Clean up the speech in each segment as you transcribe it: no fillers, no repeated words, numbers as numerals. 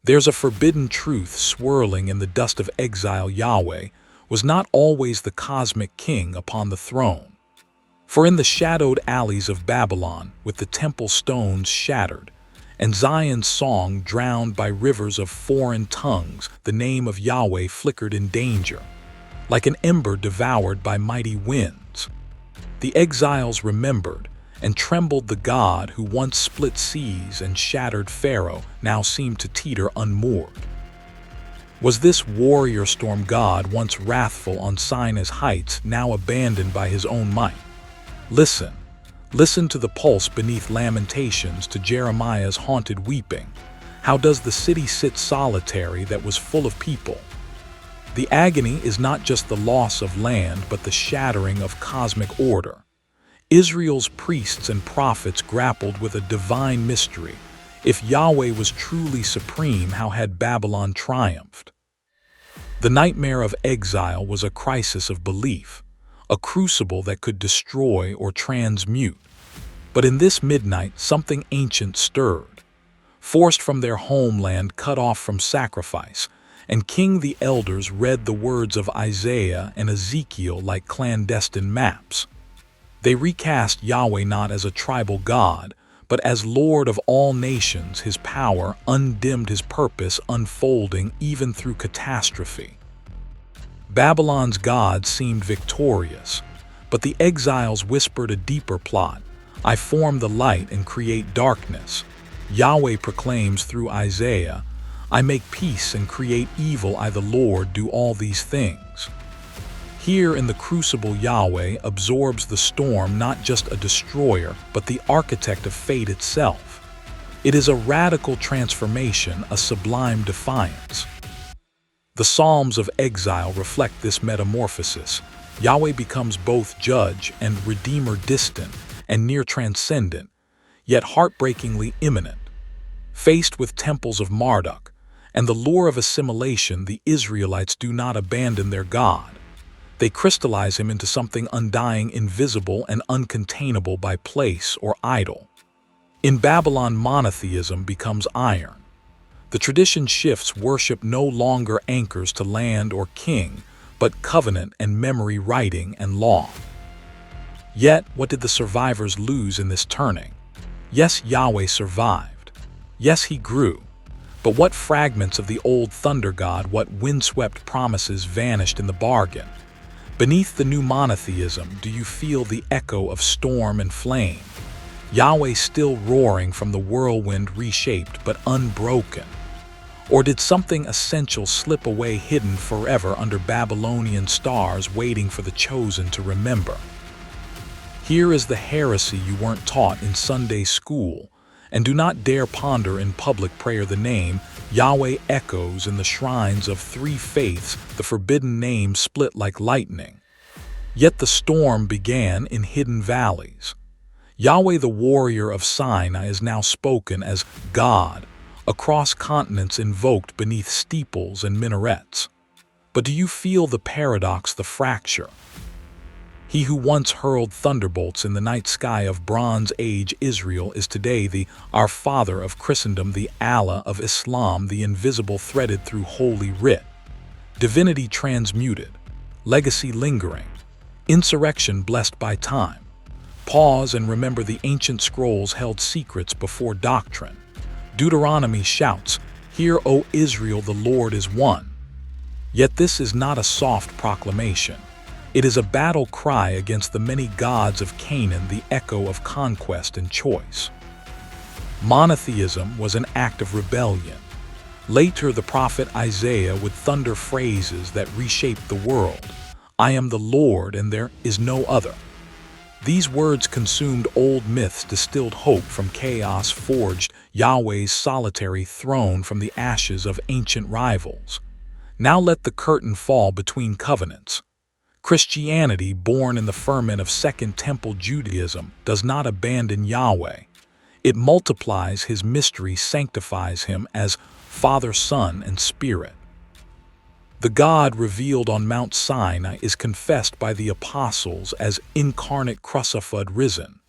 There's a forbidden truth swirling in the dust of exile. Yahweh was not always the cosmic king upon the throne. For in the shadowed alleys of Babylon, with the temple stones shattered, and Zion's song drowned by rivers of foreign tongues, the name of Yahweh flickered in danger, like an ember devoured by mighty winds. The exiles remembered, and trembled. The God who once split seas and shattered Pharaoh now seemed to teeter unmoored. Was this warrior storm God, once wrathful on Sinai's heights, now abandoned by his own might? Listen, listen to the pulse beneath lamentations, to Jeremiah's haunted weeping. How does the city sit solitary that was full of people? The agony is not just the loss of land, but the shattering of cosmic order. Israel's priests and prophets grappled with a divine mystery. If Yahweh was truly supreme, how had Babylon triumphed? The nightmare of exile was a crisis of belief, a crucible that could destroy or transmute. But in this midnight, something ancient stirred. Forced from their homeland, cut off from sacrifice, and the elders read the words of Isaiah and Ezekiel like clandestine maps. They recast Yahweh not as a tribal god, but as Lord of all nations. His power undimmed, his purpose unfolding even through catastrophe. Babylon's God seemed victorious, but the exiles whispered a deeper plot. I form the light and create darkness. Yahweh proclaims through Isaiah, I make peace and create evil. I, the Lord, do all these things. Here in the crucible, Yahweh absorbs the storm, not just a destroyer, but the architect of fate itself. It is a radical transformation, a sublime defiance. The Psalms of exile reflect this metamorphosis. Yahweh becomes both judge and redeemer, distant and near transcendent, yet heartbreakingly imminent. Faced with temples of Marduk and the lure of assimilation, the Israelites do not abandon their God. They crystallize him into something undying, invisible, and uncontainable by place or idol. In Babylon, monotheism becomes iron. The tradition shifts. Worship no longer anchors to land or king, but covenant and memory, writing and law. Yet, what did the survivors lose in this turning? Yes, Yahweh survived. Yes, he grew. But what fragments of the old thunder god, what windswept promises vanished in the bargain? Beneath the new monotheism, do you feel the echo of storm and flame? Yahweh still roaring from the whirlwind, reshaped but unbroken? Or did something essential slip away, hidden forever under Babylonian stars, waiting for the chosen to remember? Here is the heresy you weren't taught in Sunday school, and do not dare ponder in public prayer. The name Yahweh echoes in the shrines of three faiths, the forbidden name split like lightning. Yet the storm began in hidden valleys. Yahweh, the warrior of Sinai, is now spoken as God, across continents, invoked beneath steeples and minarets. But do you feel the paradox, the fracture? He who once hurled thunderbolts in the night sky of Bronze Age Israel is today the Our Father of Christendom, the Allah of Islam, the invisible threaded through Holy Writ. Divinity transmuted, legacy lingering, insurrection blessed by time. Pause and remember, the ancient scrolls held secrets before doctrine. Deuteronomy shouts, Hear, O Israel, the Lord is one. Yet this is not a soft proclamation. It is a battle cry against the many gods of Canaan, the echo of conquest and choice. Monotheism was an act of rebellion. Later, the prophet Isaiah would thunder phrases that reshaped the world. I am the Lord and there is no other. These words consumed old myths, distilled hope from chaos, forged Yahweh's solitary throne from the ashes of ancient rivals. Now let the curtain fall between covenants. Christianity, born in the ferment of Second Temple Judaism, does not abandon Yahweh. It multiplies his mystery, sanctifies him as Father, Son, and Spirit. The God revealed on Mount Sinai is confessed by the apostles as incarnate, crucified, risen.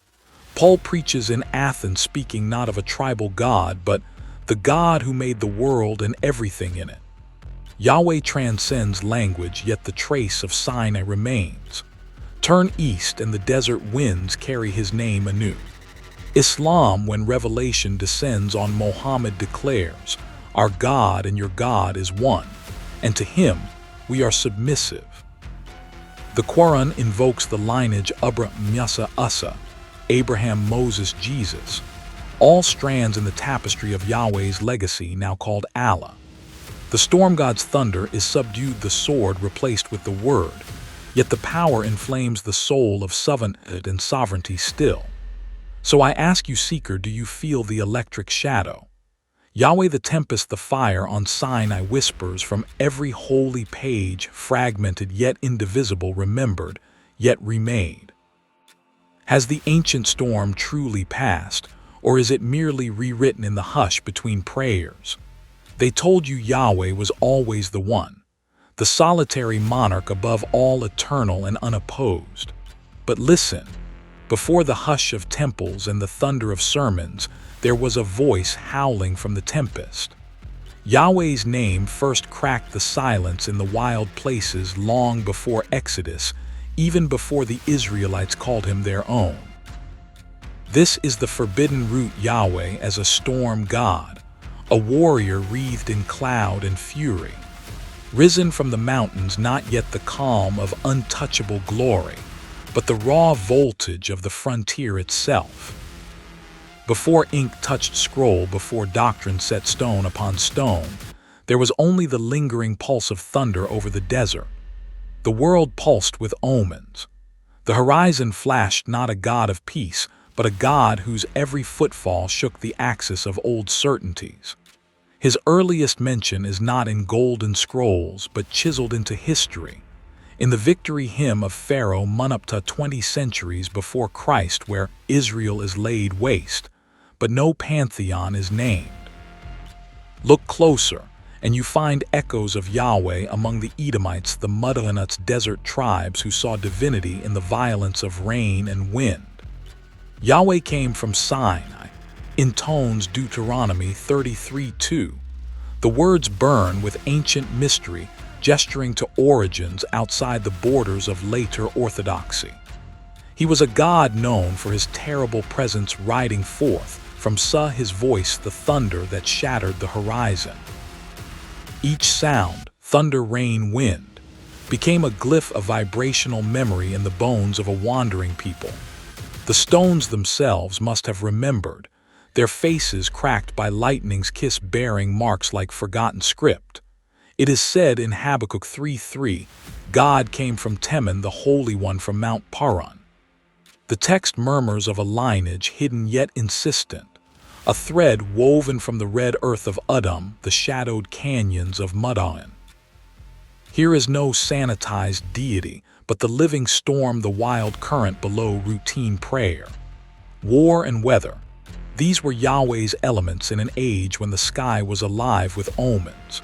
Paul preaches in Athens, speaking not of a tribal God, but the God who made the world and everything in it. Yahweh transcends language, yet the trace of Sinai remains. Turn east and the desert winds carry his name anew. Islam, when revelation descends on Muhammad, declares, "Our God and your God is one, and to him we are submissive." The Quran invokes the lineage Abraham, Musa, Asa, Abraham, Moses, Jesus, all strands in the tapestry of Yahweh's legacy now called Allah. The storm god's thunder is subdued, the sword replaced with the word, yet the power inflames the soul of sovereignty and sovereignty still. So I ask you, seeker, do you feel the electric shadow? Yahweh the tempest, the fire on Sinai whispers from every holy page, fragmented yet indivisible, remembered yet remade. Has the ancient storm truly passed, or is it merely rewritten in the hush between prayers? They told you Yahweh was always the one, the solitary monarch above all, eternal and unopposed. But listen, before the hush of temples and the thunder of sermons, there was a voice howling from the tempest. Yahweh's name first cracked the silence in the wild places long before Exodus, even before the Israelites called him their own. This is the forbidden root Yahweh as a storm god, a warrior wreathed in cloud and fury, risen from the mountains, not yet the calm of untouchable glory, but the raw voltage of the frontier itself. Before ink touched scroll, before doctrine set stone upon stone, there was only the lingering pulse of thunder over the desert. The world pulsed with omens. The horizon flashed not a God of peace, but a God whose every footfall shook the axis of old certainties. His earliest mention is not in golden scrolls, but chiseled into history, in the victory hymn of Pharaoh Munapta 20 centuries before Christ, where Israel is laid waste, but no pantheon is named. Look closer, and you find echoes of Yahweh among the Edomites, the Monotheistic desert tribes who saw divinity in the violence of rain and wind. Yahweh came from Sinai, intones Deuteronomy 33:2. The words burn with ancient mystery, gesturing to origins outside the borders of later orthodoxy. He was a God known for his terrible presence riding forth from his voice, the thunder that shattered the horizon. Each sound, thunder, rain, wind, became a glyph of vibrational memory in the bones of a wandering people. The stones themselves must have remembered, their faces cracked by lightning's kiss bearing marks like forgotten script. It is said in Habakkuk 3:3, God came from Teman, the Holy One from Mount Paran. The text murmurs of a lineage hidden yet insistent, a thread woven from the red earth of Edom, the shadowed canyons of Monotheism. Here is no sanitized deity, but the living storm, the wild current below routine prayer. War and weather, these were Yahweh's elements in an age when the sky was alive with omens.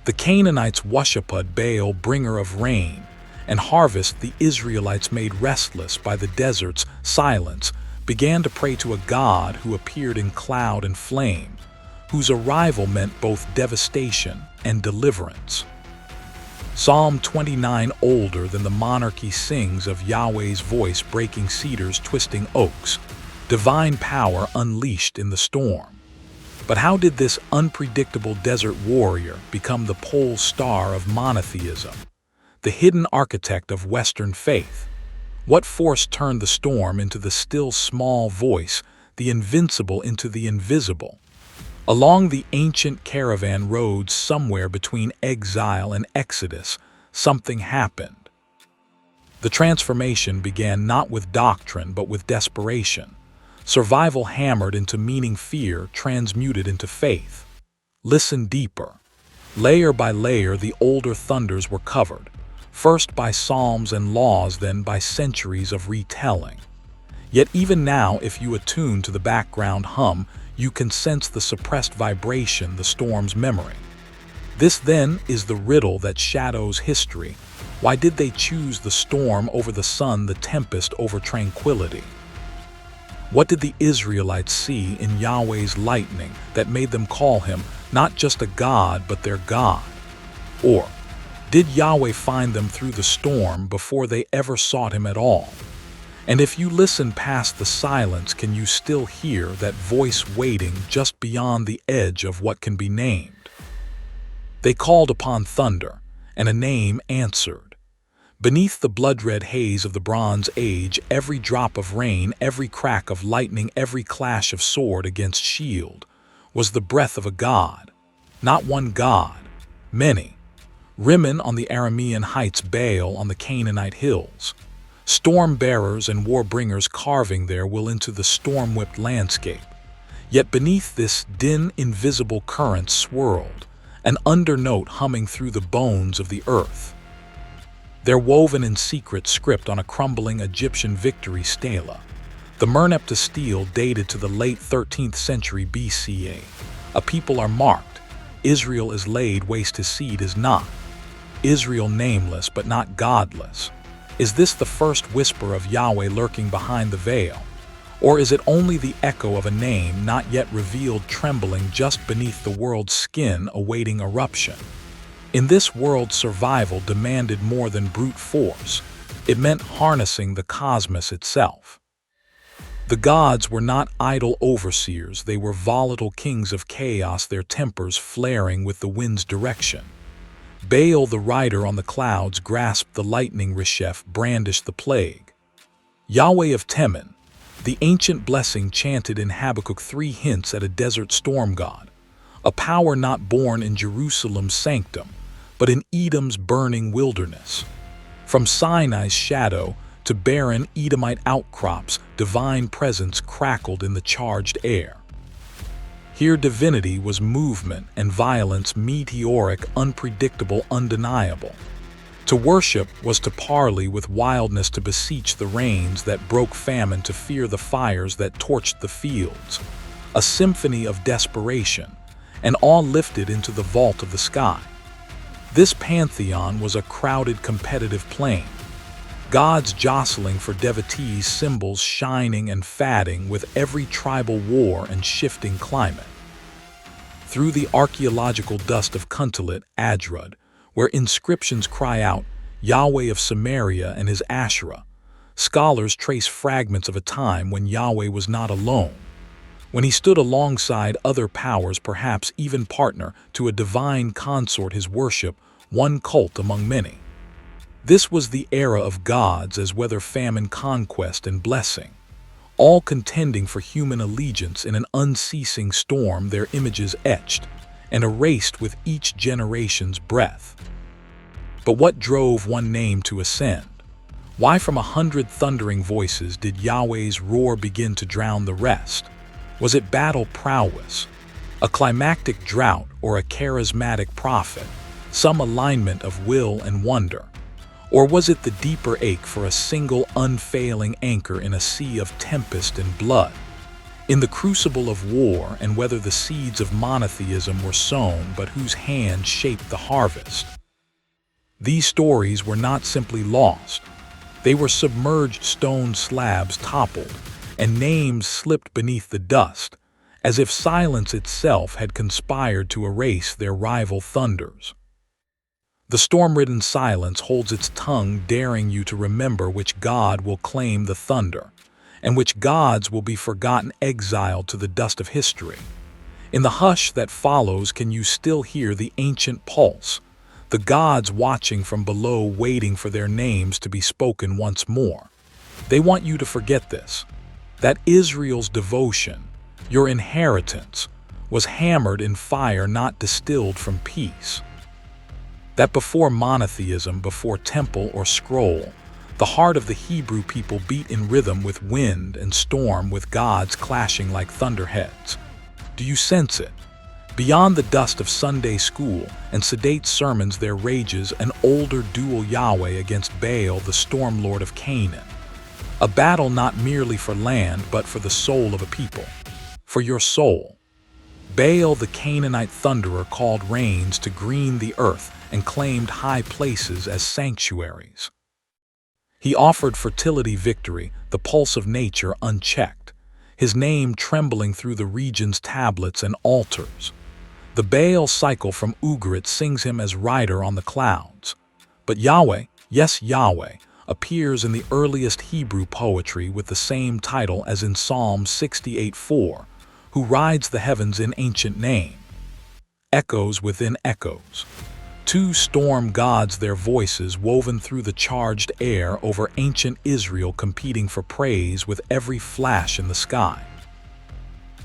The Canaanites worshipped Baal, bringer of rain and harvest. The Israelites, made restless by the desert's silence, began to pray to a God who appeared in cloud and flame, whose arrival meant both devastation and deliverance. Psalm 29, older than the monarchy, sings of Yahweh's voice breaking cedars, twisting oaks, divine power unleashed in the storm. But how did this unpredictable desert warrior become the pole star of monotheism, the hidden architect of Western faith? What force turned the storm into the still small voice, the invincible into the invisible? Along the ancient caravan roads somewhere between exile and Exodus, something happened. The transformation began not with doctrine but with desperation. Survival hammered into meaning, fear transmuted into faith. Listen deeper. Layer by layer, the older thunders were covered, first by psalms and laws, then by centuries of retelling. Yet even now, if you attune to the background hum, you can sense the suppressed vibration, the storm's memory. This then is the riddle that shadows history. Why did they choose the storm over the sun, the tempest over tranquility? What did the Israelites see in Yahweh's lightning that made them call him not just a god but their God? Or did Yahweh find them through the storm before they ever sought him at all? And if you listen past the silence, can you still hear that voice waiting just beyond the edge of what can be named? They called upon thunder, and a name answered. Beneath the blood-red haze of the Bronze Age, every drop of rain, every crack of lightning, every clash of sword against shield was the breath of a god. Not one god, many. Rimmon on the Aramean heights, Baal on the Canaanite hills. Storm-bearers and war-bringers carving their will into the storm-whipped landscape. Yet beneath this din, invisible current swirled, an undernote humming through the bones of the earth. They're woven in secret script on a crumbling Egyptian victory stela. The Merneptah stele dated to the late 13th century BCE. A people are marked. Israel is laid waste, his seed is not. Israel nameless but not godless. Is this the first whisper of Yahweh lurking behind the veil? Or is it only the echo of a name not yet revealed trembling just beneath the world's skin awaiting eruption? In this world, survival demanded more than brute force. It meant harnessing the cosmos itself. The gods were not idle overseers, they were volatile kings of chaos, their tempers flaring with the wind's direction. Baal, the rider on the clouds, grasped the lightning, Resheph brandished the plague. Yahweh of Teman, the ancient blessing chanted in Habakkuk 3, hints at a desert storm god, a power not born in Jerusalem's sanctum, but in Edom's burning wilderness. From Sinai's shadow to barren Edomite outcrops, divine presence crackled in the charged air. Here divinity was movement and violence, meteoric, unpredictable, undeniable. To worship was to parley with wildness, to beseech the rains that broke famine, to fear the fires that torched the fields. A symphony of desperation, and all lifted into the vault of the sky. This pantheon was a crowded, competitive plain. Gods jostling for devotees, symbols shining and fading with every tribal war and shifting climate. Through the archaeological dust of Kuntillet Ajrud, where inscriptions cry out, Yahweh of Samaria and his Asherah, scholars trace fragments of a time when Yahweh was not alone, when he stood alongside other powers, perhaps even partner to a divine consort, his worship, one cult among many. This was the era of gods as weather, famine, conquest, and blessing, all contending for human allegiance in an unceasing storm, their images etched and erased with each generation's breath. But what drove one name to ascend? Why from 100 thundering voices did Yahweh's roar begin to drown the rest? Was it battle prowess, a climactic drought, or a charismatic prophet, some alignment of will and wonder? Or was it the deeper ache for a single unfailing anchor in a sea of tempest and blood? In the crucible of war, and whether the seeds of monotheism were sown, but whose hand shaped the harvest? These stories were not simply lost. They were submerged, stone slabs toppled, and names slipped beneath the dust, as if silence itself had conspired to erase their rival thunders. The storm-ridden silence holds its tongue, daring you to remember which god will claim the thunder, and which gods will be forgotten, exiled to the dust of history. In the hush that follows, can you still hear the ancient pulse, the gods watching from below, waiting for their names to be spoken once more? They want you to forget this, that Israel's devotion, your inheritance, was hammered in fire, not distilled from peace. That before monotheism, before temple or scroll, the heart of the Hebrew people beat in rhythm with wind and storm, with gods clashing like thunderheads. Do you sense it? Beyond the dust of Sunday school and sedate sermons there rages an older dual, Yahweh against Baal, the storm lord of Canaan. A battle not merely for land but for the soul of a people. For your soul. Baal, the Canaanite thunderer, called rains to green the earth and claimed high places as sanctuaries. He offered fertility, victory, the pulse of nature unchecked. his name trembling through the region's tablets and altars. The Baal cycle from Ugaritic sings him as rider on the clouds. But Yahweh, yes Yahweh, appears in the earliest Hebrew poetry with the same title as in Psalm 68:4, who rides the heavens in ancient name. Echoes within echoes. Two storm gods, their voices woven through the charged air over ancient Israel, competing for praise with every flash in the sky.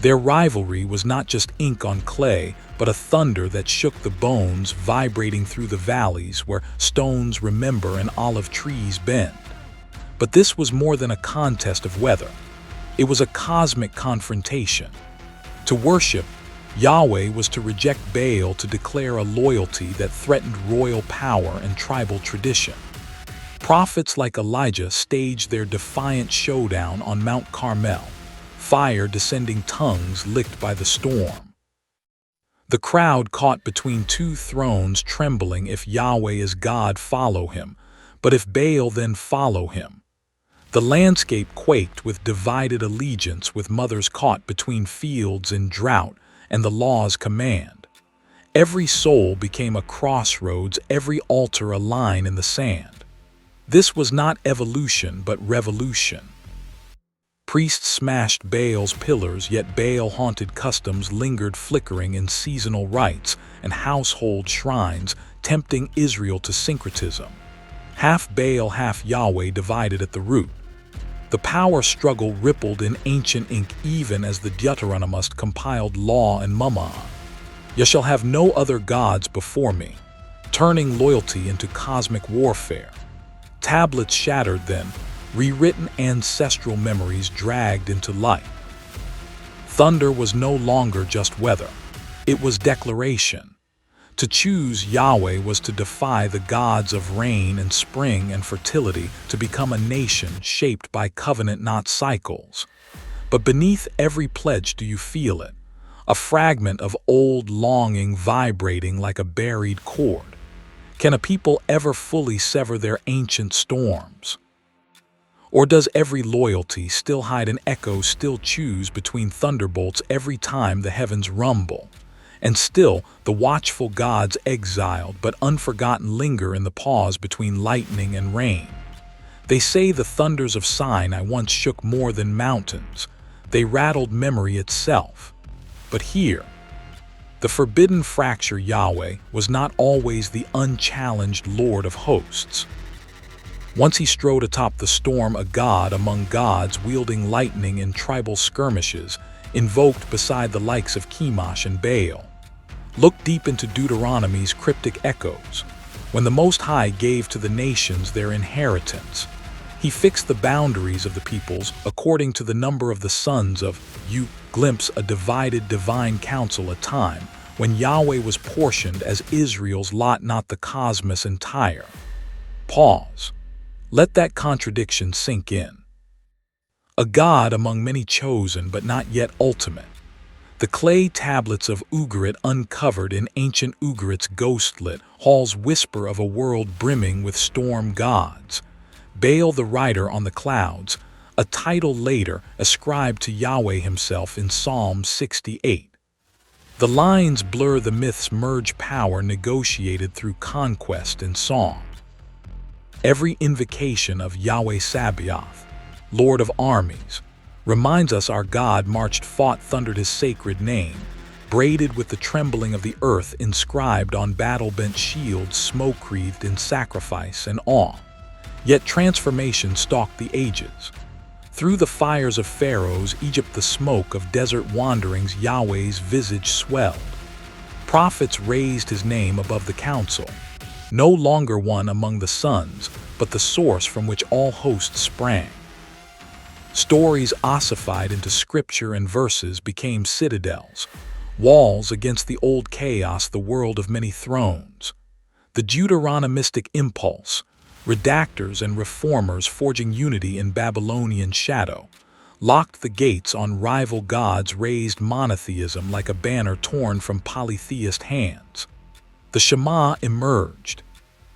Their rivalry was not just ink on clay, but a thunder that shook the bones, vibrating through the valleys where stones remember and olive trees bend. But this was more than a contest of weather. It was a cosmic confrontation. To worship Yahweh was to reject Baal, to declare a loyalty that threatened royal power and tribal tradition. Prophets like Elijah staged their defiant showdown on Mount Carmel, fire descending, tongues licked by the storm. The crowd caught between two thrones, trembling. If Yahweh is God, follow him, but if Baal, then follow him. The landscape quaked with divided allegiance, with mothers caught between fields in drought and the law's command. Every soul became a crossroads, every altar a line in the sand. This was not evolution, but revolution. Priests smashed Baal's pillars, yet Baal-haunted customs lingered, flickering in seasonal rites and household shrines, tempting Israel to syncretism. Half Baal, half Yahweh, divided at the root. The power struggle rippled in ancient ink, even as the Deuteronomist compiled law and Mumma. "Ye shall have no other gods before me," turning loyalty into cosmic warfare. Tablets shattered then, rewritten, ancestral memories dragged into light. Thunder was no longer just weather. It was declaration. To choose Yahweh was to defy the gods of rain and spring and fertility, to become a nation shaped by covenant, not cycles. But beneath every pledge, do you feel it? A fragment of old longing vibrating like a buried chord. Can a people ever fully sever their ancient storms? Or does every loyalty still hide an echo, still choose between thunderbolts every time the heavens rumble? And still, the watchful gods, exiled but unforgotten, linger in the pause between lightning and rain. They say the thunders of Sinai once shook more than mountains. They rattled memory itself. But here, the forbidden fracture, Yahweh was not always the unchallenged Lord of hosts. Once he strode atop the storm, a god among gods, wielding lightning in tribal skirmishes, invoked beside the likes of Chemosh and Baal. Look deep into Deuteronomy's cryptic echoes. When the Most High gave to the nations their inheritance, he fixed the boundaries of the peoples according to the number of the sons of you. Glimpse a divided divine council, a time when Yahweh was portioned as Israel's lot, not the cosmos entire. Pause. Let that contradiction sink in. A God among many, chosen but not yet ultimate. The clay tablets of Ugaritic uncovered in ancient Ugaric's ghostlit halls whisper of a world brimming with storm gods. Baal the rider on the clouds, a title later ascribed to Yahweh himself in Psalm 68. The lines blur, the myths merge, power negotiated through conquest and song. Every invocation of Yahweh Sabaoth, Lord of armies, reminds us our God marched, fought, thundered his sacred name, braided with the trembling of the earth, inscribed on battle-bent shields, smoke-wreathed in sacrifice and awe. Yet transformation stalked the ages. Through the fires of Pharaoh's Egypt, the smoke of desert wanderings, Yahweh's visage swelled. Prophets raised his name above the council, no longer one among the sons, but the source from which all hosts sprang. Stories ossified into scripture, and verses became citadels, walls against the old chaos, the world of many thrones. The Deuteronomistic impulse, redactors and reformers forging unity in Babylonian shadow, locked the gates on rival gods, raised monotheism like a banner torn from polytheist hands. The Shema emerged.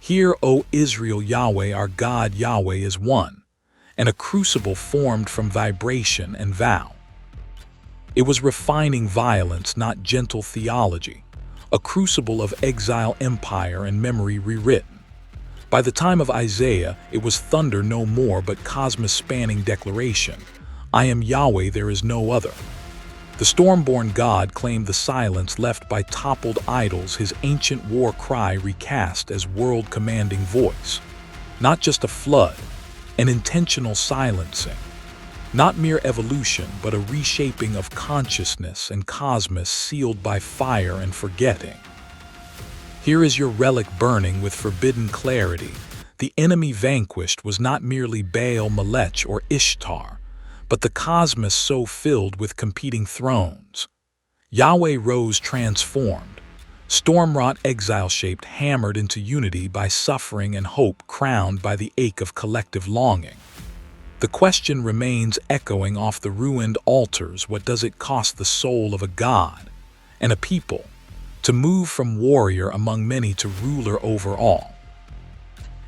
Hear, O Israel, Yahweh our God, Yahweh is one. And a crucible formed from vibration and vow. It was refining violence, not gentle theology, a crucible of exile, empire, and memory rewritten. By the time of Isaiah, it was thunder no more but cosmos-spanning declaration. I am Yahweh, there is no other. The storm-born God claimed the silence left by toppled idols, his ancient war cry recast as world-commanding voice. Not just a flood, an intentional silencing. Not mere evolution, but a reshaping of consciousness and cosmos sealed by fire and forgetting. Here is your relic burning with forbidden clarity. The enemy vanquished was not merely Baal, Melech, or Ishtar, but the cosmos so filled with competing thrones. Yahweh rose transformed, storm-wrought, exile-shaped, hammered into unity by suffering and hope, crowned by the ache of collective longing. The question remains echoing off the ruined altars: what does it cost the soul of a god and a people to move from warrior among many to ruler over all?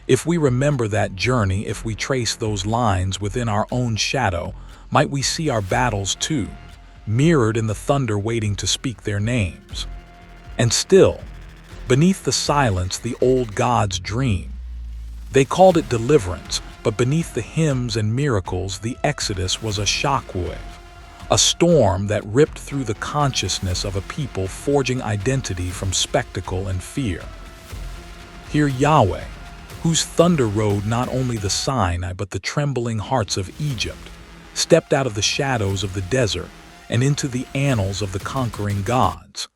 If we remember that journey, if we trace those lines within our own shadow, might we see our battles too, mirrored in the thunder waiting to speak their names? And still, beneath the silence, the old gods dream. They called it deliverance, but beneath the hymns and miracles, the Exodus was a shockwave, a storm that ripped through the consciousness of a people, forging identity from spectacle and fear. Hear Yahweh, whose thunder rode not only the Sinai but the trembling hearts of Egypt, stepped out of the shadows of the desert and into the annals of the conquering gods.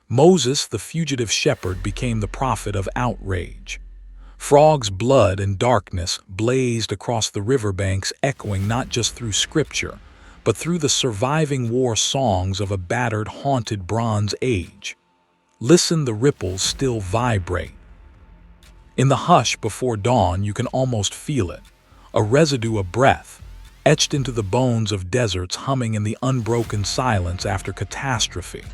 Moses, the fugitive shepherd, became the prophet of outrage. Frogs' blood and darkness blazed across the riverbanks, echoing not just through scripture, but through the surviving war songs of a battered, haunted Bronze Age. Listen, the ripples still vibrate. In the hush before dawn, you can almost feel it, a residue of breath, etched into the bones of deserts, humming in the unbroken silence after catastrophe.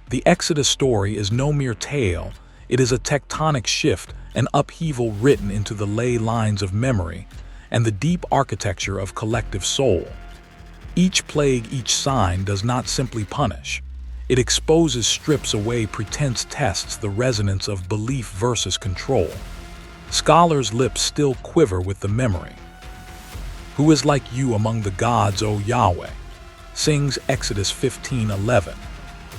The Exodus story is no mere tale, it is a tectonic shift, an upheaval written into the ley lines of memory and the deep architecture of collective soul. Each plague, each sign does not simply punish. It exposes, strips away pretense, tests the resonance of belief versus control. Scholars' lips still quiver with the memory. Who is like you among the gods, O Yahweh? Sings Exodus 15:11,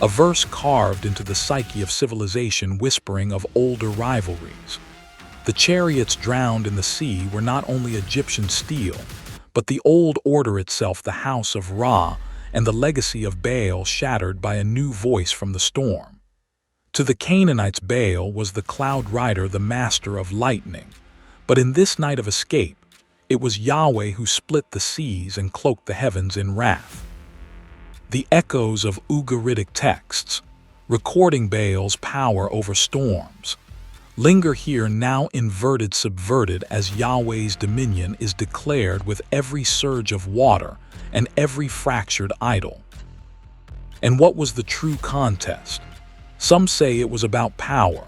a verse carved into the psyche of civilization, whispering of older rivalries. The chariots drowned in the sea were not only Egyptian steel, but the old order itself, the house of Ra, and the legacy of Baal shattered by a new voice from the storm. To the Canaanites, Baal was the cloud rider, the master of lightning. But in this night of escape, it was Yahweh who split the seas and cloaked the heavens in wrath. The echoes of Ugaritic texts, recording Baal's power over storms, linger here, now inverted, subverted, as Yahweh's dominion is declared with every surge of water and every fractured idol. And what was the true contest? Some say it was about power.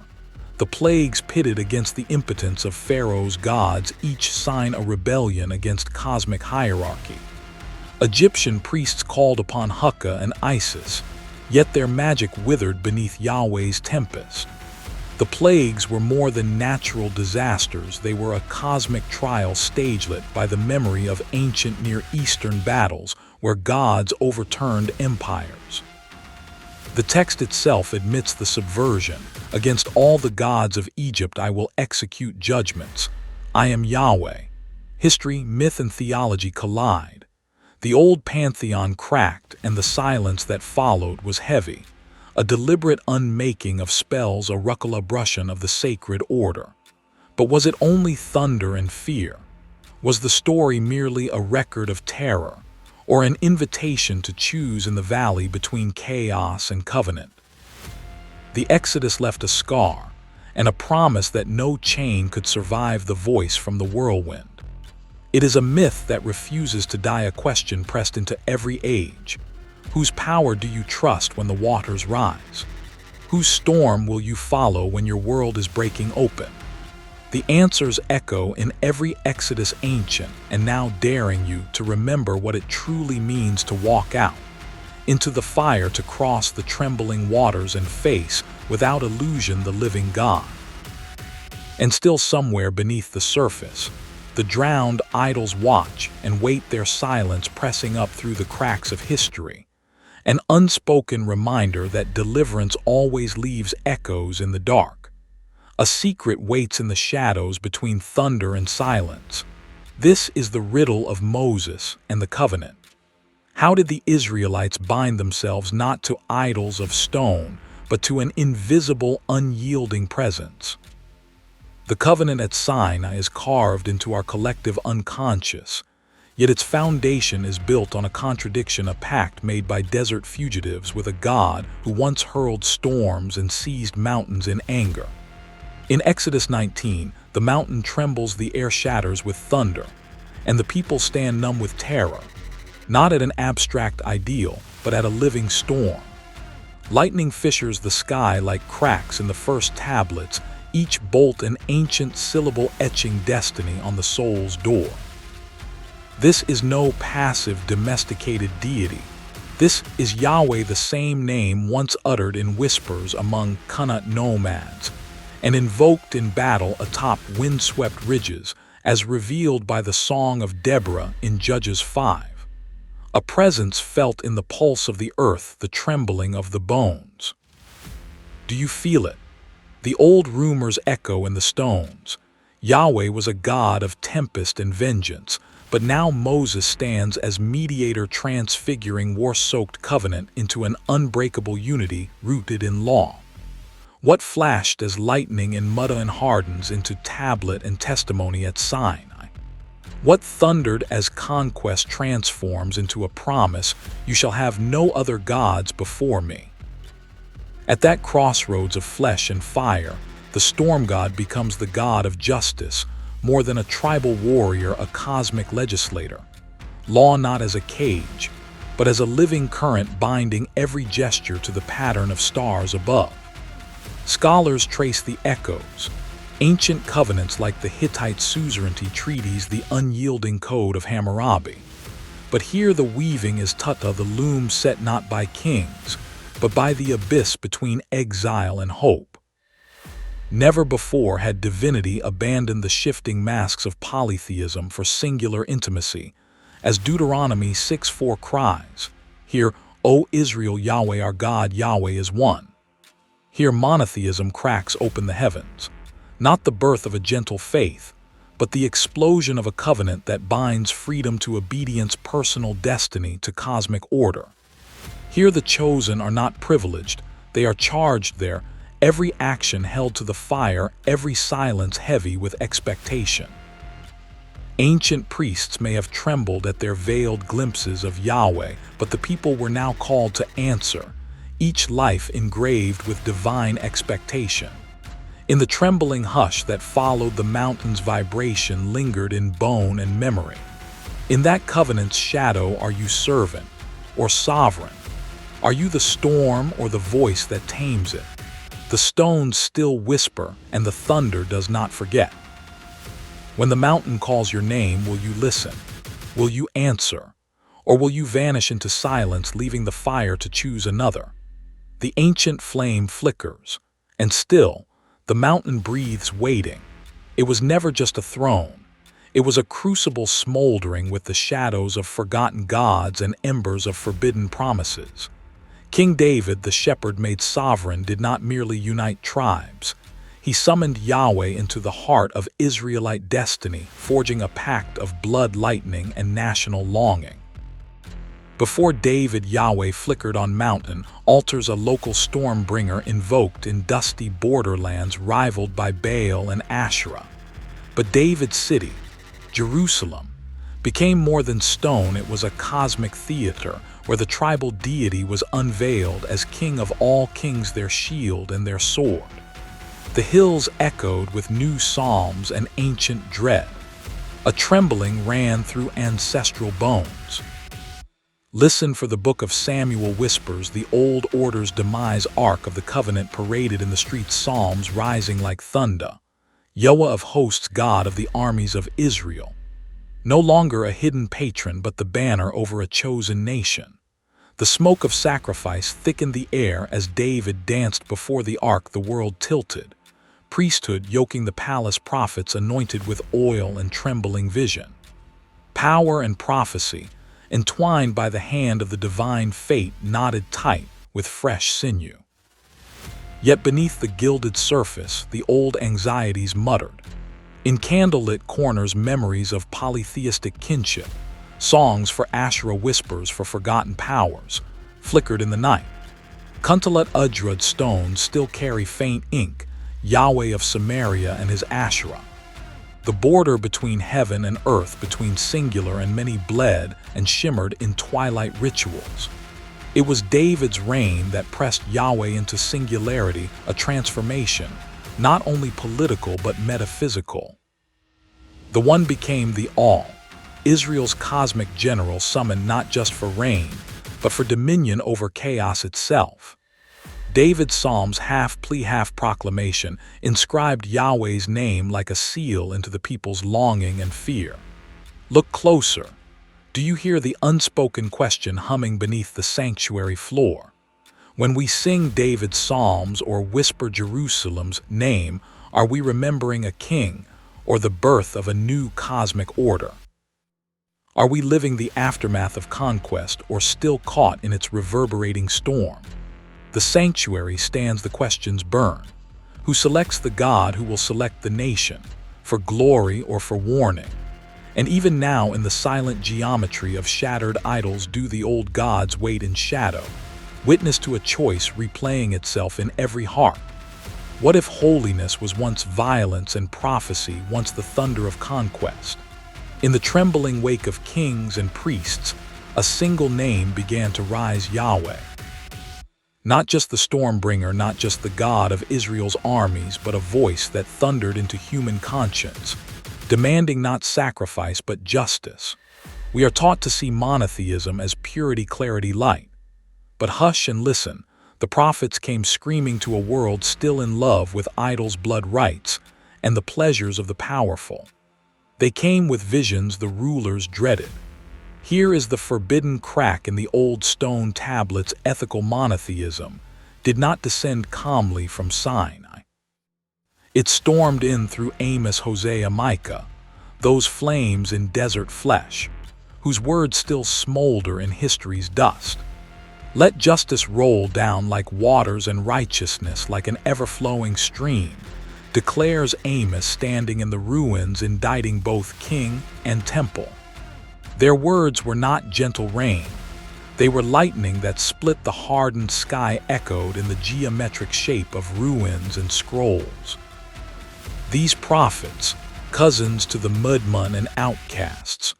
The plagues pitted against the impotence of Pharaoh's gods, each sign a rebellion against cosmic hierarchy. Egyptian priests called upon Hukka and Isis, yet their magic withered beneath Yahweh's tempest. The plagues were more than natural disasters, they were a cosmic trial stagelit by the memory of ancient Near Eastern battles where gods overturned empires. The text itself admits the subversion. Against all the gods of Egypt I will execute judgments. I am Yahweh. History, myth, and theology collide. The old pantheon cracked, and the silence that followed was heavy. A deliberate unmaking of spells, a ruckalabrushon of the sacred order. But was it only thunder and fear? Was the story merely a record of terror, or an invitation to choose in the valley between chaos and covenant? The Exodus left a scar, and a promise that no chain could survive the voice from the whirlwind. It is a myth that refuses to die, a question pressed into every age. Whose power do you trust when the waters rise? Whose storm will you follow when your world is breaking open? The answers echo in every Exodus, ancient and now daring you to remember what it truly means to walk out into the fire to cross the trembling waters and face, without illusion, the living God. And still somewhere beneath the surface, the drowned idols watch and wait, their silence pressing up through the cracks of history, an unspoken reminder that deliverance always leaves echoes in the dark. A secret waits in the shadows between thunder and silence. This is the riddle of Moses and the covenant. How did the Israelites bind themselves not to idols of stone, but to an invisible, unyielding presence? The covenant at Sinai is carved into our collective unconscious, yet its foundation is built on a contradiction, a pact made by desert fugitives with a God who once hurled storms and seized mountains in anger. In Exodus 19, the mountain trembles, the air shatters with thunder, and the people stand numb with terror, not at an abstract ideal, but at a living storm. Lightning fissures the sky like cracks in the first tablets, each bolt an ancient syllable etching destiny on the soul's door. This is no passive, domesticated deity. This is Yahweh, the same name once uttered in whispers among Kuntillet nomads, and invoked in battle atop windswept ridges, as revealed by the Song of Deborah in Judges 5. A presence felt in the pulse of the earth, the trembling of the bones. Do you feel it? The old rumors echo in the stones. Yahweh was a God of tempest and vengeance, but now Moses stands as mediator, transfiguring war-soaked covenant into an unbreakable unity rooted in law. What flashed as lightning in mud and hardens into tablet and testimony at Sinai? What thundered as conquest transforms into a promise, "You shall have no other gods before me"? At that crossroads of flesh and fire, the storm god becomes the god of justice, more than a tribal warrior, a cosmic legislator. Law not as a cage, but as a living current binding every gesture to the pattern of stars above. Scholars trace the echoes, ancient covenants like the Hittite suzerainty treaties, the unyielding code of Hammurabi. But here the weaving is Tutta, the loom set not by kings, but by the abyss between exile and hope. Never before had divinity abandoned the shifting masks of polytheism for singular intimacy, as Deuteronomy 6:4 cries, "Hear, O Israel, Yahweh our God, Yahweh is one." Here monotheism cracks open the heavens, not the birth of a gentle faith, but the explosion of a covenant that binds freedom to obedience, personal destiny to cosmic order. Here the chosen are not privileged, they are charged there, every action held to the fire, every silence heavy with expectation. Ancient priests may have trembled at their veiled glimpses of Yahweh, but the people were now called to answer, each life engraved with divine expectation. In the trembling hush that followed, the mountain's vibration lingered in bone and memory. In that covenant's shadow, are you servant or sovereign? Are you the storm or the voice that tames it? The stones still whisper, and the thunder does not forget. When the mountain calls your name, will you listen? Will you answer? Or will you vanish into silence, leaving the fire to choose another? The ancient flame flickers, and still, the mountain breathes, waiting. It was never just a throne. It was a crucible smoldering with the shadows of forgotten gods and embers of forbidden promises. King David, the shepherd made sovereign, did not merely unite tribes. He summoned Yahweh into the heart of Israelite destiny, forging a pact of blood, lightning, and national longing. Before David, Yahweh flickered on mountain altars, a local storm bringer invoked in dusty borderlands rivaled by Baal and Asherah. But David's city, Jerusalem, became more than stone. It was a cosmic theater where the tribal deity was unveiled as king of all kings, their shield and their sword. The hills echoed with new psalms and ancient dread. A trembling ran through ancestral bones. Listen for the book of Samuel whispers, the old order's demise, ark of the covenant paraded in the streets, psalms rising like thunder. Yahweh of hosts, God of the armies of Israel. No longer a hidden patron, but the banner over a chosen nation. The smoke of sacrifice thickened the air as David danced before the ark. The world tilted, priesthood yoking the palace, prophets anointed with oil and trembling vision. Power and prophecy, entwined by the hand of the divine fate, knotted tight with fresh sinew. Yet beneath the gilded surface, the old anxieties muttered. In candlelit corners, memories of polytheistic kinship, songs for Asherah, whispers for forgotten powers, flickered in the night. Kuntillet Ajrud stones still carry faint ink, Yahweh of Samaria and his Asherah. The border between heaven and earth, between singular and many, bled and shimmered in twilight rituals. It was David's reign that pressed Yahweh into singularity, a transformation, not only political but metaphysical. The One became the All, Israel's cosmic general, summoned not just for reign, but for dominion over chaos itself. David's psalms, half plea, half proclamation, inscribed Yahweh's name like a seal into the people's longing and fear. Look closer. Do you hear the unspoken question humming beneath the sanctuary floor? When we sing David's psalms or whisper Jerusalem's name, are we remembering a king or the birth of a new cosmic order? Are we living the aftermath of conquest or still caught in its reverberating storm? The sanctuary stands the questions burn. Who selects the God who will select the nation, for glory or for warning? And even now, in the silent geometry of shattered idols, do the old gods wait in shadow, witness to a choice replaying itself in every heart? What if holiness was once violence and prophecy, once the thunder of conquest? In the trembling wake of kings and priests, a single name began to rise: Yahweh. Not just the stormbringer, not just the God of Israel's armies, but a voice that thundered into human conscience, demanding not sacrifice but justice. We are taught to see monotheism as purity, clarity, light. But hush and listen. The prophets came screaming to a world still in love with idols, blood rites, and the pleasures of the powerful. They came with visions the rulers dreaded. Here is the forbidden crack in the old stone tablets: ethical monotheism did not descend calmly from Sinai. It stormed in through Amos, Hosea, Micah, those flames in desert flesh, whose words still smolder in history's dust. Let justice roll down like waters and righteousness like an ever-flowing stream, declares Amos, standing in the ruins, indicting both king and temple. Their words were not gentle rain. They were lightning that split the hardened sky, echoed in the geometric shape of ruins and scrolls. These prophets, cousins to the mudmen and outcasts,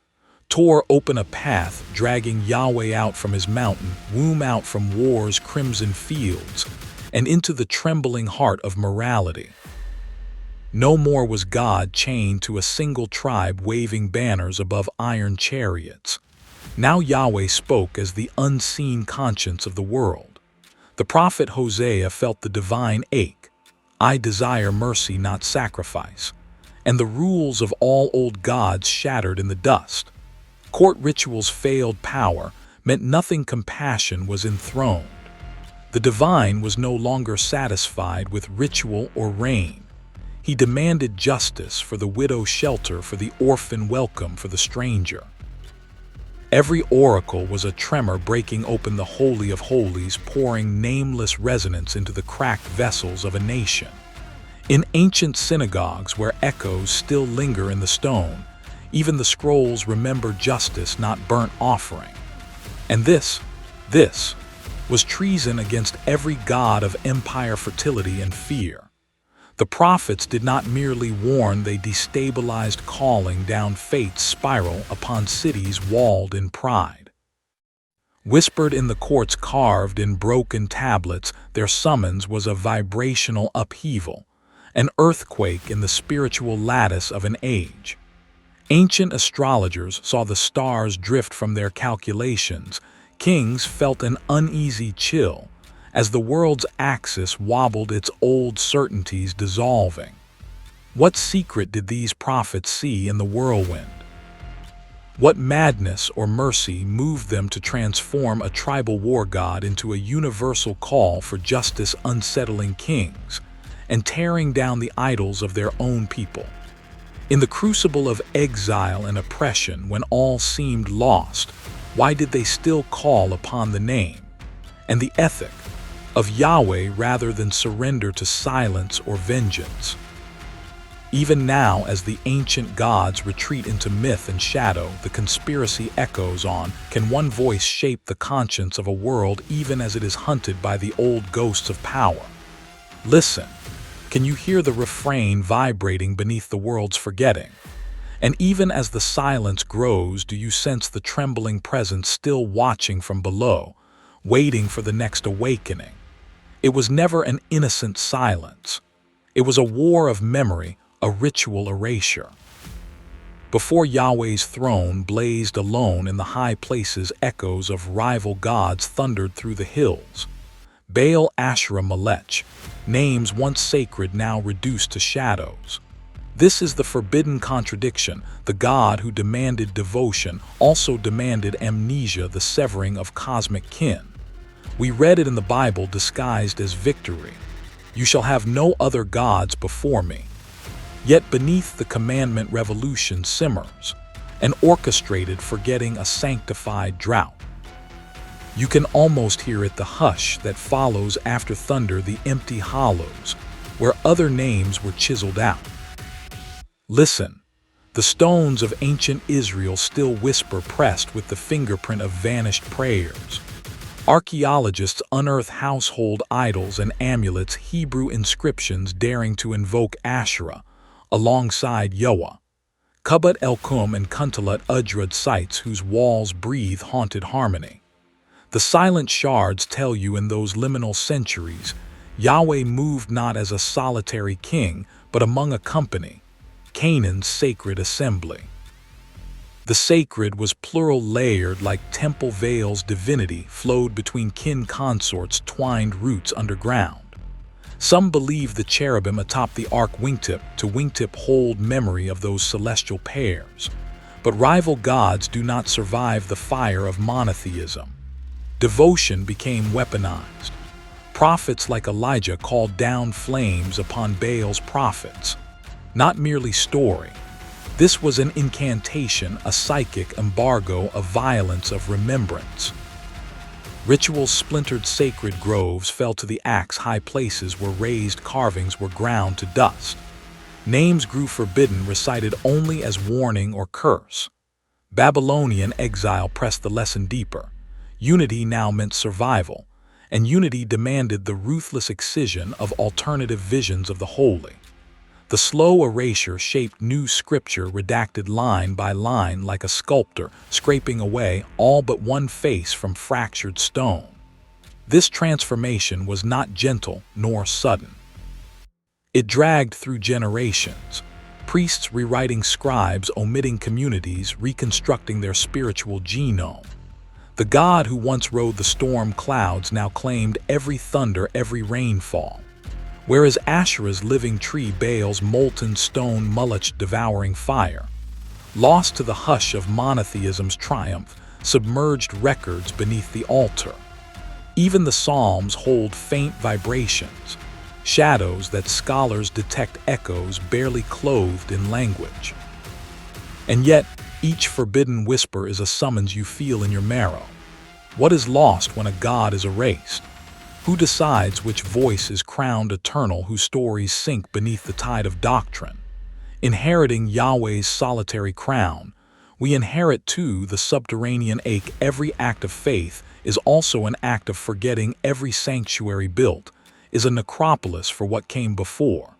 tore open a path, dragging Yahweh out from his mountain womb, out from war's crimson fields, and into the trembling heart of morality. No more was God chained to a single tribe, waving banners above iron chariots. Now Yahweh spoke as the unseen conscience of the world. The prophet Hosea felt the divine ache. I desire mercy, not sacrifice. And the rules of all old gods shattered in the dust. Court rituals failed, power meant nothing, compassion was enthroned. The divine was no longer satisfied with ritual or reign. He demanded justice for the widow, shelter for the orphan, welcome for the stranger. Every oracle was a tremor breaking open the Holy of Holies, pouring nameless resonance into the cracked vessels of a nation. In ancient synagogues where echoes still linger in the stone, even the scrolls remember justice, not burnt offering. And this was treason against every god of empire, fertility, and fear. The prophets did not merely warn, they destabilized, calling down fate's spiral upon cities walled in pride. Whispered in the courts, carved in broken tablets, their summons was a vibrational upheaval, an earthquake in the spiritual lattice of an age. Ancient astrologers saw the stars drift from their calculations. Kings felt an uneasy chill as the world's axis wobbled, its old certainties dissolving. What secret did these prophets see in the whirlwind? What madness or mercy moved them to transform a tribal war god into a universal call for justice, unsettling kings, and tearing down the idols of their own people? In the crucible of exile and oppression, when all seemed lost, why did they still call upon the name and the ethic of Yahweh rather than surrender to silence or vengeance? Even now, as the ancient gods retreat into myth and shadow, the conspiracy echoes on. Can one voice shape the conscience of a world even as it is hunted by the old ghosts of power? Listen. Can you hear the refrain vibrating beneath the world's forgetting? And even as the silence grows, do you sense the trembling presence still watching from below, waiting for the next awakening? It was never an innocent silence. It was a war of memory, a ritual erasure. Before Yahweh's throne blazed alone in the high places, echoes of rival gods thundered through the hills. Baal, Asherah, Molech, names once sacred now reduced to shadows. This is the forbidden contradiction. The God who demanded devotion also demanded amnesia, the severing of cosmic kin. We read it in the Bible disguised as victory. You shall have no other gods before me. Yet beneath the commandment revolution simmers, an orchestrated forgetting, a sanctified drought. You can almost hear it, the hush that follows after thunder, the empty hollows, where other names were chiseled out. Listen, the stones of ancient Israel still whisper, pressed with the fingerprint of vanished prayers. Archaeologists unearth household idols and amulets, Hebrew inscriptions daring to invoke Asherah alongside Yahweh. Kubbat el-Kum and Kuntillet Ajrud sites whose walls breathe haunted harmony. The silent shards tell you in those liminal centuries, Yahweh moved not as a solitary king, but among a company, Canaan's sacred assembly. The sacred was plural, layered like temple veils. Divinity flowed between kin consorts, twined roots underground. Some believe the cherubim atop the ark wingtip to wingtip hold memory of those celestial pairs. But rival gods do not survive the fire of monotheism. Devotion became weaponized. Prophets like Elijah called down flames upon Baal's prophets. Not merely story. This was an incantation, a psychic embargo, a violence of remembrance. Rituals splintered, sacred groves fell to the axe, high places were razed, carvings were ground to dust. Names grew forbidden, recited only as warning or curse. Babylonian exile pressed the lesson deeper. Unity now meant survival, and unity demanded the ruthless excision of alternative visions of the holy. The slow erasure shaped new scripture, redacted line by line like a sculptor, scraping away all but one face from fractured stone. This transformation was not gentle nor sudden. It dragged through generations. Priests rewriting, scribes omitting, communities reconstructing their spiritual genome. The God who once rode the storm clouds now claimed every thunder, every rainfall. Whereas Asherah's living tree, Baal's molten stone, Molech devouring fire. Lost to the hush of monotheism's triumph, submerged records beneath the altar. Even the Psalms hold faint vibrations, shadows that scholars detect, echoes barely clothed in language. And yet, each forbidden whisper is a summons you feel in your marrow. What is lost when a God is erased? Who decides which voice is crowned eternal, whose stories sink beneath the tide of doctrine? Inheriting Yahweh's solitary crown, we inherit too the subterranean ache. Every act of faith is also an act of forgetting. Every sanctuary built is a necropolis for what came before.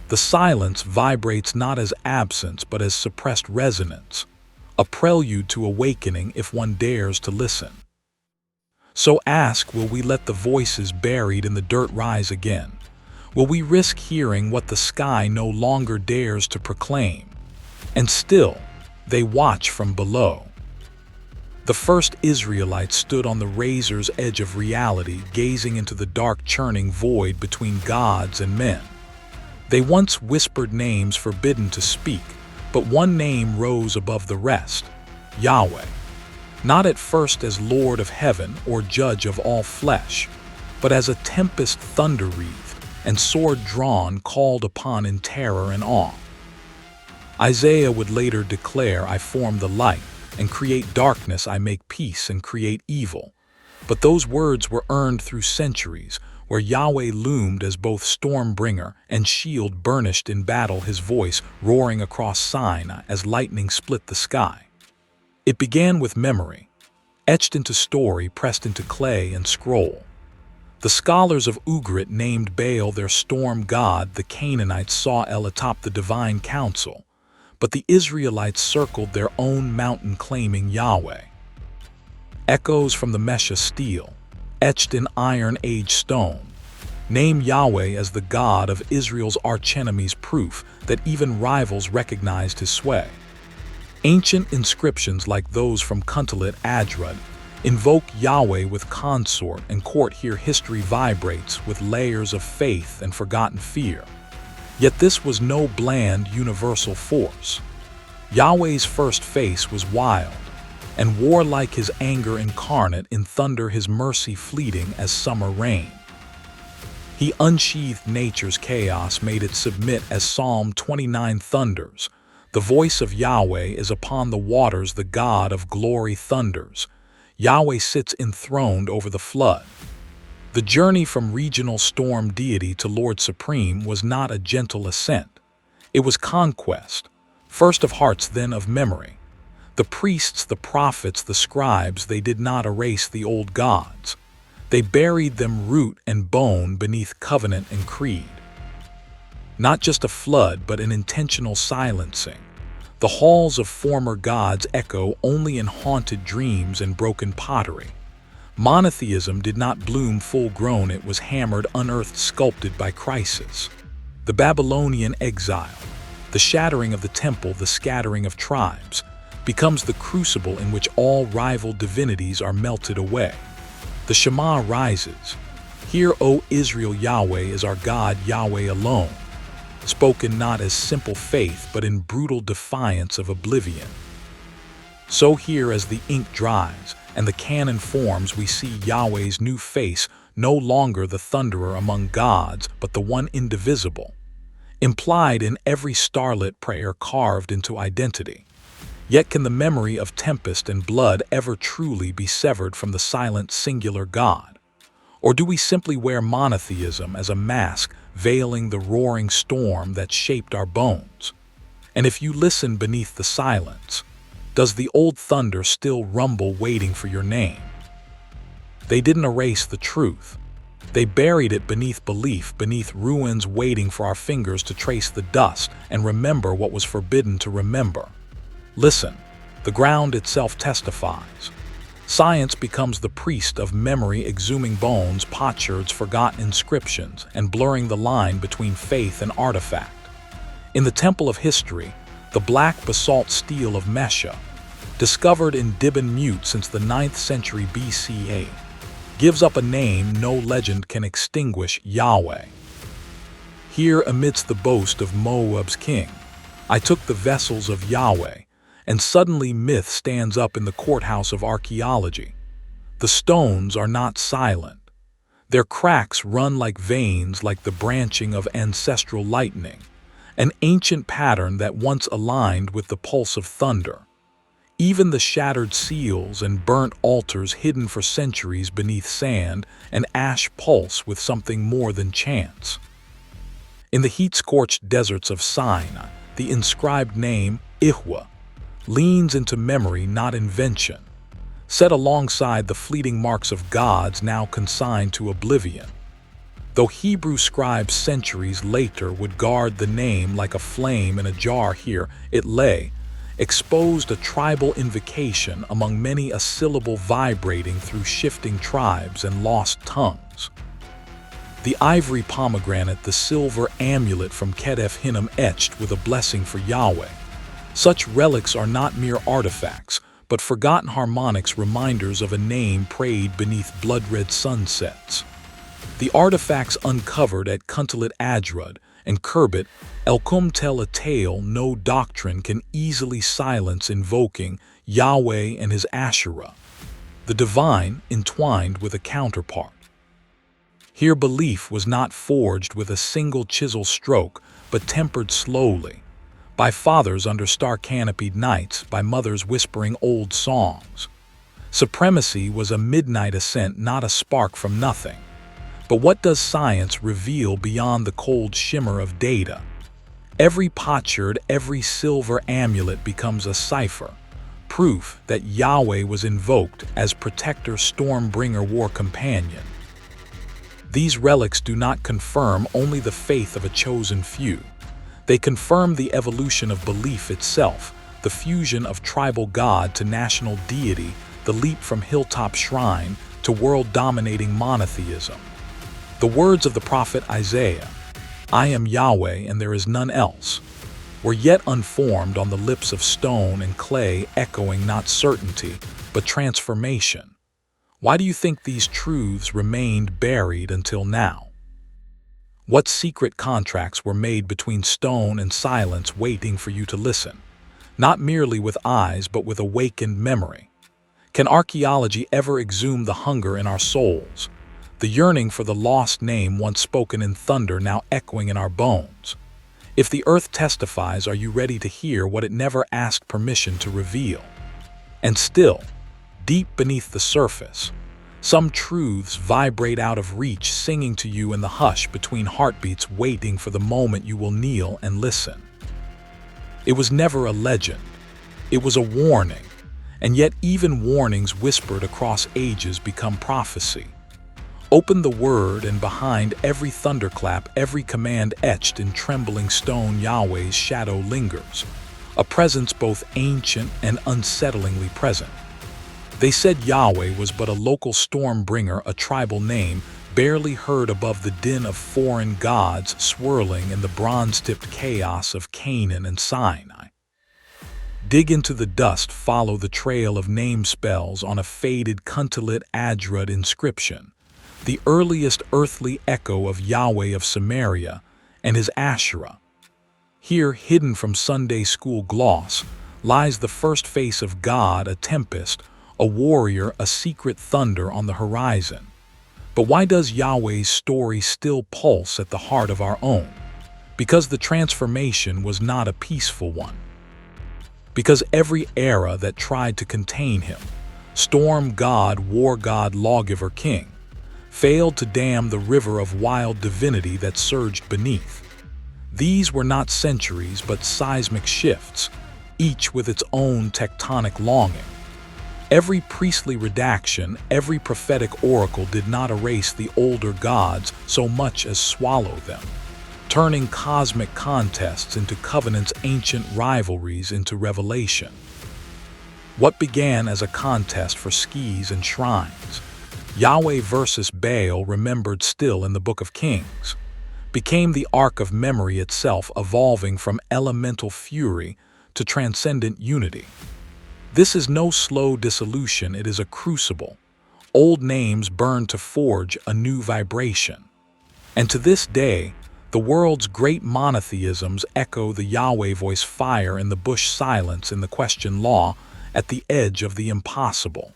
The silence vibrates not as absence but as suppressed resonance, a prelude to awakening if one dares to listen. So ask, will we let the voices buried in the dirt rise again? Will we risk hearing what the sky no longer dares to proclaim? And still, they watch from below. The first Israelites stood on the razor's edge of reality, gazing into the dark, churning void between gods and men. They once whispered names forbidden to speak, but one name rose above the rest. Yahweh, not at first as Lord of heaven or judge of all flesh, but as a tempest thunder-wreathed and sword drawn called upon in terror and awe. Isaiah would later declare, "I form the light, and create darkness, I make peace and create evil." But those words were earned through centuries, where Yahweh loomed as both storm-bringer and shield, burnished in battle, his voice roaring across Sinai as lightning split the sky. It began with memory, etched into story, pressed into clay and scroll. The scholars of Ugaritic named Baal their storm god, the Canaanites saw El atop the divine council, but the Israelites circled their own mountain claiming Yahweh. Echoes from the Mesha Stele, etched in Iron Age stone, name Yahweh as the God of Israel's archenemies, proof that even rivals recognized his sway. Ancient inscriptions like those from Kuntillet Ajrud invoke Yahweh with consort and court. Here history vibrates with layers of faith and forgotten fear. Yet this was no bland universal force. Yahweh's first face was wild, and warlike, his anger incarnate in thunder, his mercy fleeting as summer rain. He unsheathed nature's chaos, made it submit as Psalm 29 thunders. The voice of Yahweh is upon the waters, the God of glory thunders. Yahweh sits enthroned over the flood. The journey from regional storm deity to Lord Supreme was not a gentle ascent. It was conquest, first of hearts, then of memory. The priests, the prophets, the scribes, they did not erase the old gods. They buried them root and bone beneath covenant and creed. Not just a flood, but an intentional silencing. The halls of former gods echo only in haunted dreams and broken pottery. Monotheism did not bloom full-grown, it was hammered, unearthed, sculpted by crisis. The Babylonian exile, the shattering of the temple, the scattering of tribes, becomes the crucible in which all rival divinities are melted away. The Shema rises. "Hear, O Israel, Yahweh is our God, Yahweh alone," spoken not as simple faith but in brutal defiance of oblivion. So here, as the ink dries and the canon forms, we see Yahweh's new face, no longer the thunderer among gods, but the one indivisible, implied in every starlit prayer, carved into identity. Yet can the memory of tempest and blood ever truly be severed from the silent singular God? Or do we simply wear monotheism as a mask, veiling the roaring storm that shaped our bones? And if you listen beneath the silence, does the old thunder still rumble, waiting for your name? They didn't erase the truth. They buried it beneath belief, beneath ruins, waiting for our fingers to trace the dust and remember what was forbidden to remember. Listen, the ground itself testifies. Science becomes the priest of memory, exhuming bones, potsherds, forgotten inscriptions, and blurring the line between faith and artifact. In the temple of history, the black basalt stele of Mesha, discovered in Dibon Mute since the 9th century BCE, gives up a name no legend can extinguish: Yahweh. Here, amidst the boast of Moab's king, I took the vessels of Yahweh, and suddenly myth stands up in the courthouse of archaeology. The stones are not silent. Their cracks run like veins, like the branching of ancestral lightning, an ancient pattern that once aligned with the pulse of thunder. Even the shattered seals and burnt altars, hidden for centuries beneath sand and ash, pulse with something more than chance. In the heat-scorched deserts of Sinai, the inscribed name, Yahweh, leans into memory, not invention, set alongside the fleeting marks of gods now consigned to oblivion. Though Hebrew scribes centuries later would guard the name like a flame in a jar, here it lay, exposed, a tribal invocation among many, a syllable vibrating through shifting tribes and lost tongues. The ivory pomegranate, the silver amulet from Kedef Hinnom, etched with a blessing for Yahweh. Such relics are not mere artifacts, but forgotten harmonics, reminders of a name prayed beneath blood-red sunsets. The artifacts uncovered at Kuntillet Ajrud and curb it, Elkum tell a tale no doctrine can easily silence, invoking Yahweh and his Asherah, the divine entwined with a counterpart. Here belief was not forged with a single chisel stroke, but tempered slowly, by fathers under star-canopied nights, by mothers whispering old songs. Supremacy was a midnight ascent, not a spark from nothing. But what does science reveal beyond the cold shimmer of data? Every potsherd, every silver amulet becomes a cipher, proof that Yahweh was invoked as protector, storm-bringer, war companion. These relics do not confirm only the faith of a chosen few. They confirm the evolution of belief itself, the fusion of tribal god to national deity, the leap from hilltop shrine to world-dominating monotheism. The words of the prophet Isaiah, "I am Yahweh and there is none else," were yet unformed on the lips of stone and clay, echoing not certainty, but transformation. Why do you think these truths remained buried until now? What secret contracts were made between stone and silence, waiting for you to listen, not merely with eyes but with awakened memory? Can archaeology ever exhume the hunger in our souls, the yearning for the lost name once spoken in thunder, now echoing in our bones? If the earth testifies, are you ready to hear what it never asked permission to reveal? And still, deep beneath the surface, some truths vibrate out of reach, singing to you in the hush between heartbeats, waiting for the moment you will kneel and listen. It was never a legend. It was a warning. And yet even warnings whispered across ages become prophecy. Open the word, and behind every thunderclap, every command etched in trembling stone, Yahweh's shadow lingers, a presence both ancient and unsettlingly present. They said Yahweh was but a local storm bringer, a tribal name barely heard above the din of foreign gods swirling in the bronze-tipped chaos of Canaan and Sinai. Dig into the dust, follow the trail of name spells on a faded Kuntillet Ajrud inscription, the earliest earthly echo of Yahweh of Samaria and his Asherah. Here, hidden from Sunday school gloss, lies the first face of God, a tempest, a warrior, a secret thunder on the horizon. But why does Yahweh's story still pulse at the heart of our own? Because the transformation was not a peaceful one. Because every era that tried to contain him, storm god, war god, lawgiver, king, failed to dam the river of wild divinity that surged beneath. These were not centuries but seismic shifts, each with its own tectonic longing. Every priestly redaction, every prophetic oracle did not erase the older gods so much as swallow them, turning cosmic contests into covenants, ancient rivalries into revelation. What began as a contest for skis and shrines, Yahweh versus Baal, remembered still in the Book of Kings, became the arc of memory itself, evolving from elemental fury to transcendent unity. This is no slow dissolution, it is a crucible. Old names burn to forge a new vibration. And to this day, the world's great monotheisms echo the Yahweh voice, fire in the bush, silence in the question, law at the edge of the impossible.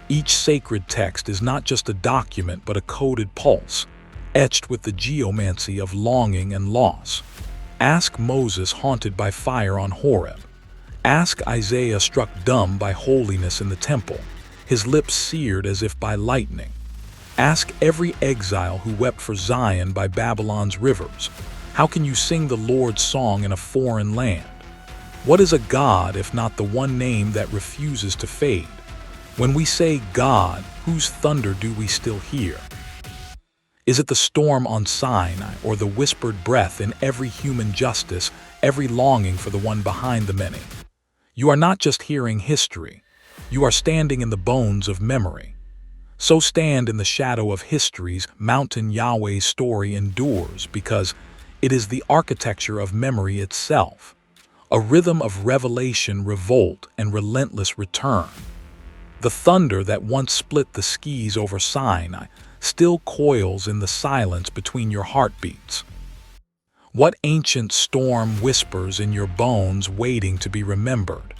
Each sacred text is not just a document but a coded pulse, etched with the geomancy of longing and loss. Ask Moses haunted by fire on Horeb. Ask Isaiah struck dumb by holiness in the temple, his lips seared as if by lightning. Ask every exile who wept for Zion by Babylon's rivers. How can you sing the Lord's song in a foreign land? What is a God if not the one name that refuses to fade? When we say God, whose thunder do we still hear? Is it the storm on Sinai, or the whispered breath in every human justice, every longing for the one behind the many? You are not just hearing history, you are standing in the bones of memory. So stand in the shadow of history's mountain. Yahweh's story endures because it is the architecture of memory itself, a rhythm of revelation, revolt, and relentless return. The thunder that once split the skis over Sinai still coils in the silence between your heartbeats. What ancient storm whispers in your bones waiting to be remembered?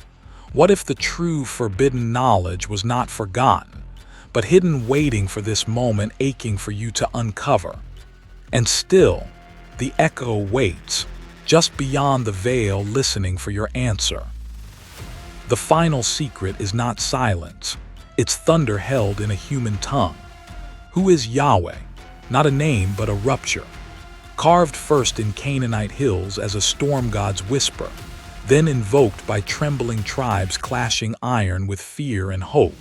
What if the true forbidden knowledge was not forgotten, but hidden waiting for this moment, aching for you to uncover? And still, the echo waits, just beyond the veil, listening for your answer. The final secret is not silence, it's thunder held in a human tongue. Who is Yahweh? Not a name, but a rupture. Carved first in Canaanite hills as a storm god's whisper, then invoked by trembling tribes clashing iron with fear and hope.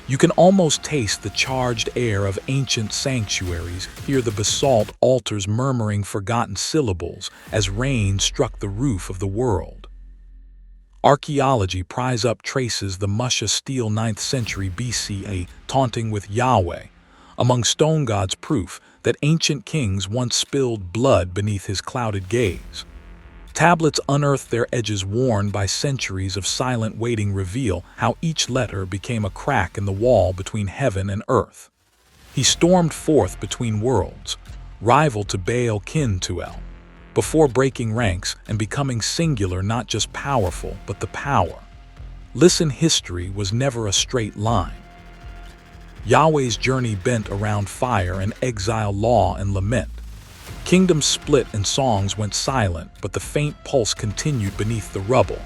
You can almost taste the charged air of ancient sanctuaries, hear the basalt altars murmuring forgotten syllables as rain struck the roof of the world. Archaeology pries up traces the Mesha Stele 9th century BCE, taunting with Yahweh, among stone gods, proof that ancient kings once spilled blood beneath his clouded gaze. Tablets unearthed, their edges worn by centuries of silent waiting, reveal how each letter became a crack in the wall between heaven and earth. He stormed forth between worlds, rival to Baal, kin to El, before breaking ranks and becoming singular, not just powerful, but the power. Listen, history was never a straight line. Yahweh's journey bent around fire and exile, law and lament. Kingdoms split and songs went silent, but the faint pulse continued beneath the rubble.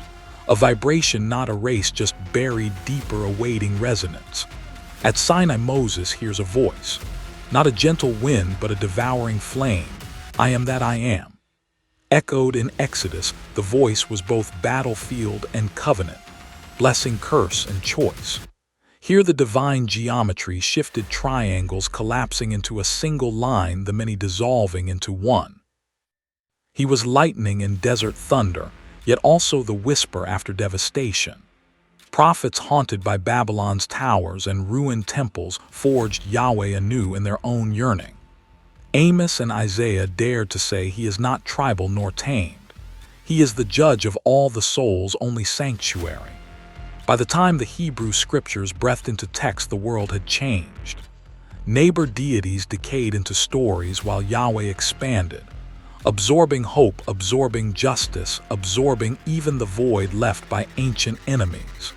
A vibration not erased, just buried deeper, awaiting resonance. At Sinai, Moses hears a voice. Not a gentle wind, but a devouring flame. I am that I am. Echoed in Exodus, the voice was both battlefield and covenant, blessing, curse, and choice. Here the divine geometry shifted, triangles collapsing into a single line, the many dissolving into one. He was lightning and desert thunder, yet also the whisper after devastation. Prophets haunted by Babylon's towers and ruined temples forged Yahweh anew in their own yearning. Amos and Isaiah dared to say he is not tribal nor tamed. He is the judge of all the souls, only sanctuary. By the time the Hebrew scriptures breathed into text, the world had changed. Neighbor deities decayed into stories while Yahweh expanded, absorbing hope, absorbing justice, absorbing even the void left by ancient enemies.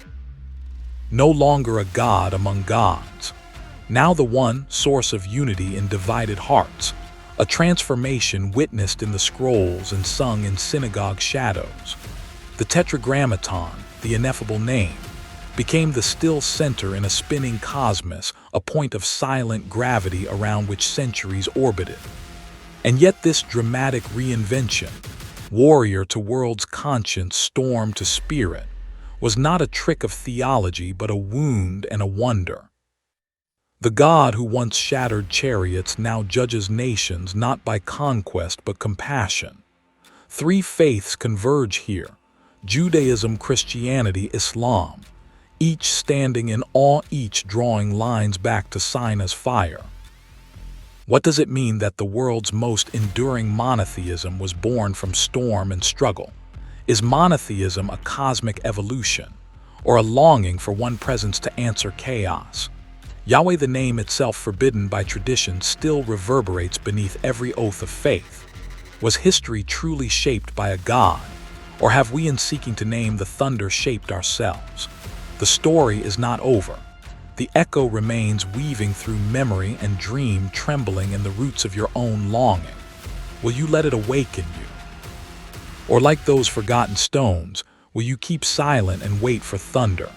No longer a god among gods, now the one source of unity in divided hearts, a transformation witnessed in the scrolls and sung in synagogue shadows. The Tetragrammaton, the ineffable name, became the still center in a spinning cosmos, a point of silent gravity around which centuries orbited. And yet this dramatic reinvention, warrior to world's conscience, storm to spirit, was not a trick of theology but a wound and a wonder. The God who once shattered chariots now judges nations not by conquest but compassion. Three faiths converge here: Judaism, Christianity, Islam, each standing in awe, each drawing lines back to Sinai's fire. What does it mean that the world's most enduring monotheism was born from storm and struggle? Is monotheism a cosmic evolution, or a longing for one presence to answer chaos? Yahweh, the name itself forbidden by tradition, still reverberates beneath every oath of faith. Was history truly shaped by a God? Or have we, in seeking to name the thunder, shaped ourselves? The story is not over. The echo remains, weaving through memory and dream, trembling in the roots of your own longing. Will you let it awaken you? Or like those forgotten stones, will you keep silent and wait for thunder?